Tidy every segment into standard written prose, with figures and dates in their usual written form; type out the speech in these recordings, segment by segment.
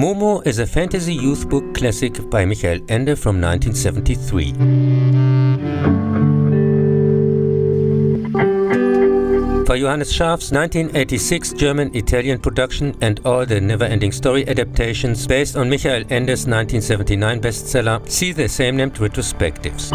Momo is a fantasy youth book classic by Michael Ende from 1973. For Johannes Scharf's 1986 German-Italian production and all the never-ending story adaptations based on Michael Ende's 1979 bestseller, see the same-named retrospectives.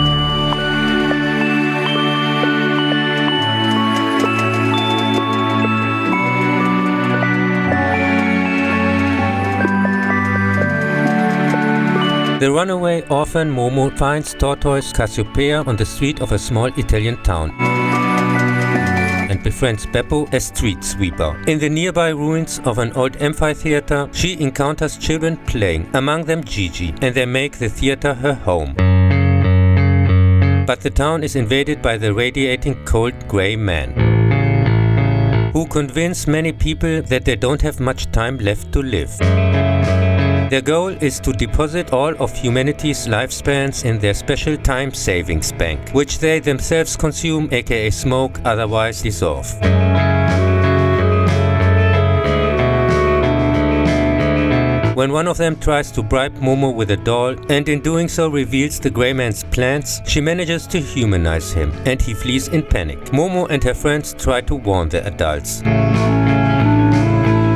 The runaway orphan Momo finds tortoise Cassiopeia on the street of a small Italian town and befriends Beppo, a street sweeper. In the nearby ruins of an old amphitheater, she encounters children playing, among them Gigi, and they make the theater her home. But the town is invaded by the radiating cold grey man, who convince many people that they don't have much time left to live. Their goal is to deposit all of humanity's lifespans in their special time savings bank, which they themselves consume, aka smoke, otherwise dissolve. When one of them tries to bribe Momo with a doll and in doing so reveals the grey man's plans, she manages to humanize him and he flees in panic. Momo and her friends try to warn the adults.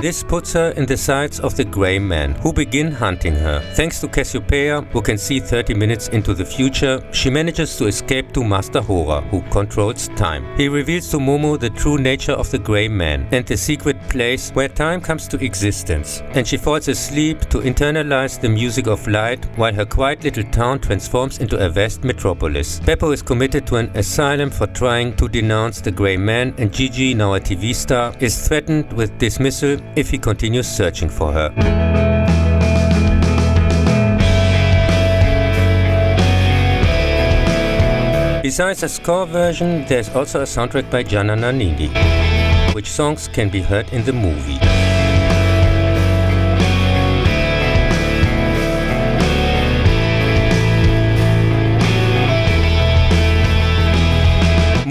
This puts her in the sights of the grey man, who begin hunting her. Thanks to Cassiopeia, who can see 30 minutes into the future, she manages to escape to Master Hora, who controls time. He reveals to Momo the true nature of the grey man and the secret place where time comes to existence, and she falls asleep to internalize the music of light while her quiet little town transforms into a vast metropolis. Beppo is committed to an asylum for trying to denounce the grey man, and Gigi, now a TV star, is threatened with dismissal if he continues searching for her. Besides a score version, there's also a soundtrack by Gianna Nannini, which songs can be heard in the movie.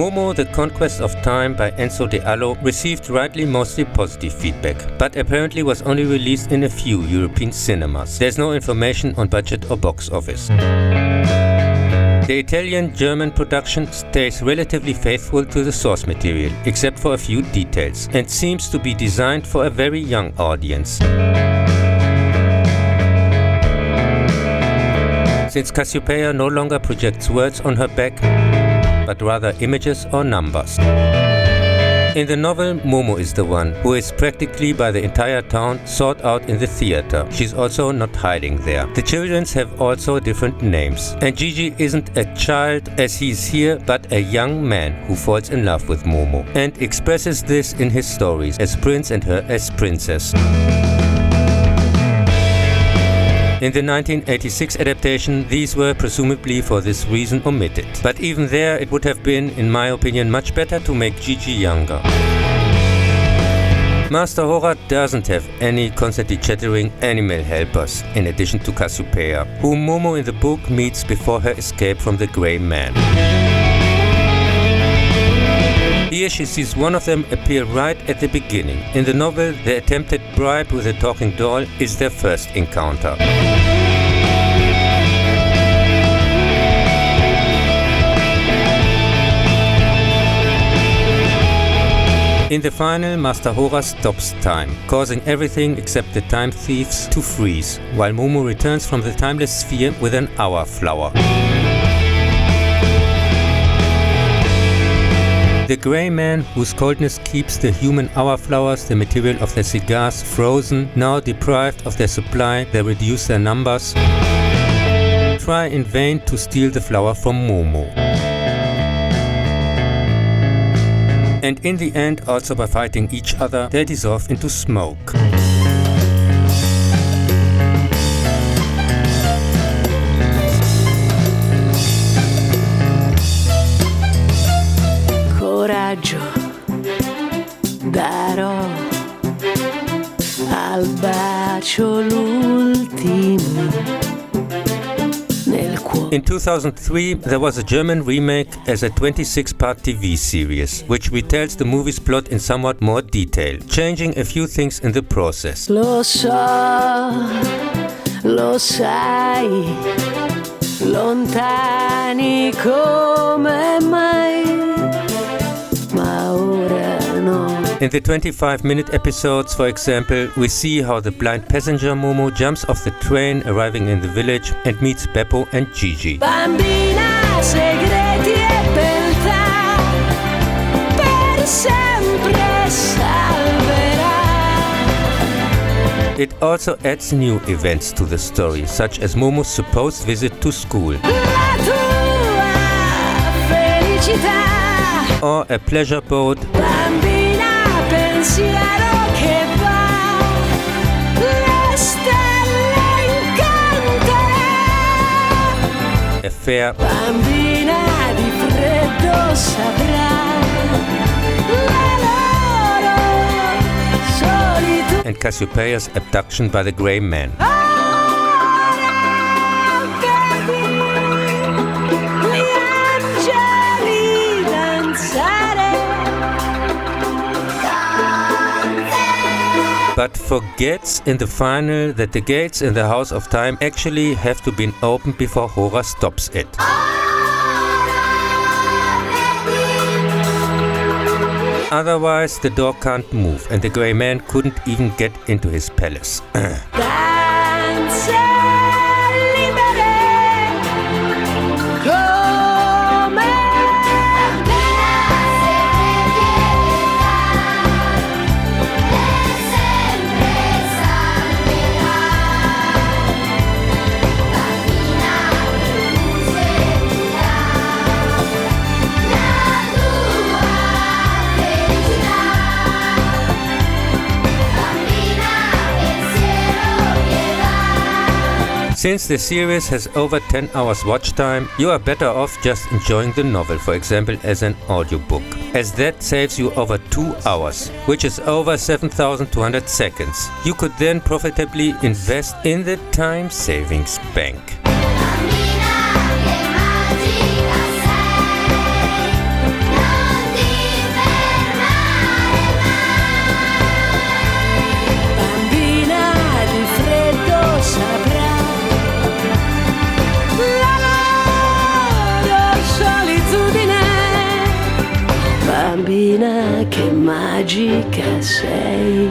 Momo, The Conquest of Time by Enzo De Allo received rightly mostly positive feedback, but apparently was only released in a few European cinemas. There's no information on budget or box office. The Italian-German production stays relatively faithful to the source material, except for a few details, and seems to be designed for a very young audience. Since Cassiopeia no longer projects words on her back, but rather images or numbers. In the novel, Momo is the one who is practically by the entire town sought out in the theater. She's also not hiding there. The children have also different names. And Gigi isn't a child as he is here, but a young man who falls in love with Momo and expresses this in his stories as prince and her as princess. In the 1986 adaptation, these were presumably for this reason omitted. But even there, it would have been, in my opinion, much better to make Gigi younger. Master Hora doesn't have any constantly chattering animal helpers, in addition to Cassiopeia, whom Momo in the book meets before her escape from the grey man. Here she sees one of them appear right at the beginning. In the novel, the attempted bribe with a talking doll is their first encounter. In the final, Master Hora stops time, causing everything except the time thieves to freeze, while Momo returns from the timeless sphere with an hour flower. The grey man, whose coldness keeps the human hour flowers, the material of their cigars, frozen, now deprived of their supply, they reduce their numbers, try in vain to steal the flower from Momo. And in the end, also by fighting each other, they dissolve into smoke. bacio l'ultimo. In 2003, there was a German remake as a 26-part TV series, which retells the movie's plot in somewhat more detail, changing a few things in the process. Lo so, lo sai, lontani come mai, ma ora no. In the 25-minute episodes, for example, we see how the blind passenger Momo jumps off the train arriving in the village and meets Beppo and Gigi. Bambina, segreti e beltà, per sempre salverà. It also adds new events to the story, such as Momo's supposed visit to school. La tua felicità. Or a pleasure boat. Bambina, pensiero che va, le stelle incanterà. A fair. Bambina di freddo saprà la loro solitudine. And Cassiopeia's abduction by the Grey Man. But forgets in the final that the gates in the House of Time actually have to be opened before Hora stops it. Otherwise, the door can't move and the Grey Man couldn't even get into his palace. Since the series has over 10 hours watch time, you are better off just enjoying the novel, for example as an audiobook, as that saves you over 2 hours, which is over 7,200 seconds. You could then profitably invest in the time savings bank. Bambina, che magica sei.